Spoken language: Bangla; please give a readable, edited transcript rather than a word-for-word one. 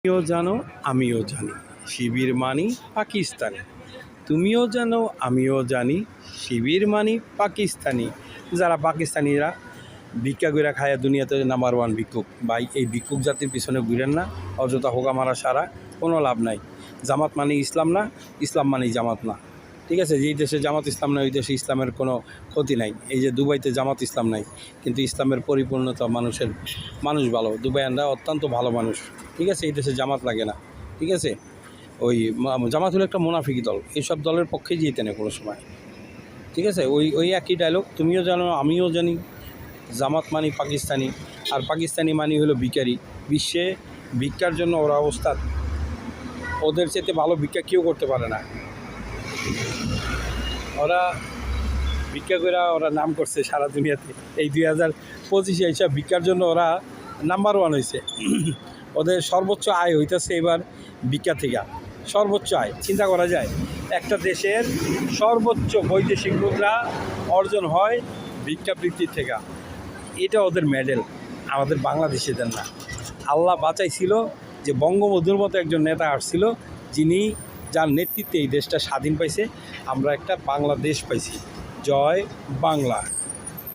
তুমিও জানো আমিও জানি শিবির মানি পাকিস্তানি। তুমিও জানো আমিও জানি শিবির মানি পাকিস্তানি। যারা পাকিস্তানিরা ভিক্ষা কইরা খায় দুনিয়াতে নাম্বার ওয়ান ভিক্ষুক। ভাই এই ভিক্ষুক জাতির পিছনে ঘুরেন না, অযথা হোগা মারা সারা কোনো লাভ নাই। জামাত মানে ইসলাম না, ইসলাম মানে জামাত না। ঠিক আছে, যেই দেশে জামাত ইসলাম নাই ওই দেশে ইসলামের কোনো ক্ষতি নাই। এই যে দুবাইতে জামাত ইসলাম নাই, কিন্তু ইসলামের পরিপূর্ণতা মানুষ ভালো, দুবাইয়ানরা অত্যন্ত ভালো মানুষ। ঠিক আছে, এই দেশে জামাত লাগে না। ঠিক আছে, ওই জামাত হলো একটা মুনাফিকি দল, এইসব দলের পক্ষেই যেতে নেই কোনো সময়। ঠিক আছে, ওই একই ডায়লগ, তুমিও জানো আমিও জানি জামাত মানি পাকিস্তানি, আর পাকিস্তানি মানি হলো ভিখারি। বিশ্বে ভিক্ষার জন্য ওরা অবস্থা, ওদের চেয়ে ভালো ভিক্ষা কেউ করতে পারে না। ওরা ভিক্ষা করে ওরা নাম করছে সারা দুনিয়াতে। এই 2025 এইসব ভিক্ষার জন্য ওরা নাম্বার ওয়ান হয়েছে। ওদের সর্বোচ্চ আয় হইতেছে এবার ভিক্ষা থেকে, সর্বোচ্চ আয়। চিন্তা করা যায়, একটা দেশের সর্বোচ্চ বৈদেশিক মুদ্রা অর্জন হয় ভিক্ষাবৃত্তির থেকে। এটা ওদের মেডেল, আমাদের বাংলাদেশিদের না। আল্লাহ বাঁচাইছিল যে বঙ্গবন্ধুর মতো একজন নেতা আসছিল, যার নেতৃত্বে এই দেশটা স্বাধীন পাইছে। আমরা একটা বাংলাদেশ পাইছি। জয় বাংলা।